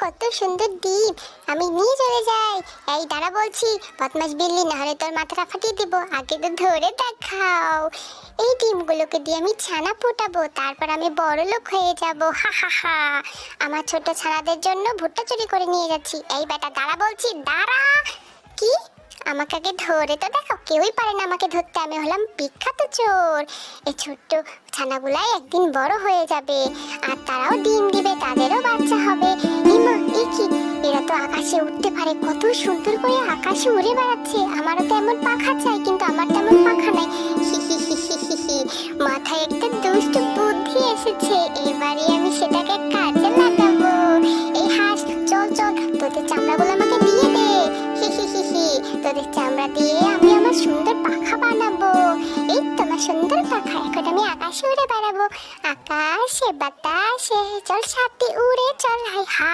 কত সুন্দর ডিম, আমি নিয়ে চলে যাই। এই দাঁড়া বলছি, বদমাস বিল্লি, না হলে তোর মাথাটা ফাটিয়ে দিব। আগে তো ধরে দেখাও। এই ডিমগুলোকে দিয়ে আমি ছানা ফোটাবো, তারপর আমি বড় লোক হয়ে যাব। হা হা হা। আমার ছোট ছানাদের জন্য ভুট্টা চুরি করে নিয়ে যাচ্ছি। এই বেটা দাঁড়া বলছি, দাঁড়া। কি? আমাকে আগে ধরে তো দেখো, কেউই পারে না আমাকে ধরতে। আমি হলাম বিখ্যাত চোর। এই ছোট্ট ছানাগুলাই একদিন বড় হয়ে যাবে, আর তারাও ডিম দিবে, তাদেরও বাচ্চা হবে। ইমা, এ কি? এরা তো আকাশে উঠতে পারে, কত সুন্দর করে আকাশে উড়ে বেড়াচ্ছে। আমারও তো এমন পাখা চাই, কিন্তু আমার তেমন পাখা নাই। হি হি হি হি হি হি। মাথায় একটা দুষ্ট বুদ্ধি এসেছে, এবারে আমি সেটাকে কাজে লাগাবো। এই হাঁস, চল চল, তোদের চামড়াগুলো আমাকে দিয়ে দে। হি হি হি হি। তোদের চামড়া দিয়ে আমি আমার সুন্দর পাখা বানাবো। এই তোমার সুন্দর পাখা, এখন আমি আকাশে উড়ে বেড়াবো। আকাশে বাতাসে চল, সাথে উড়ে চল, হাই হা।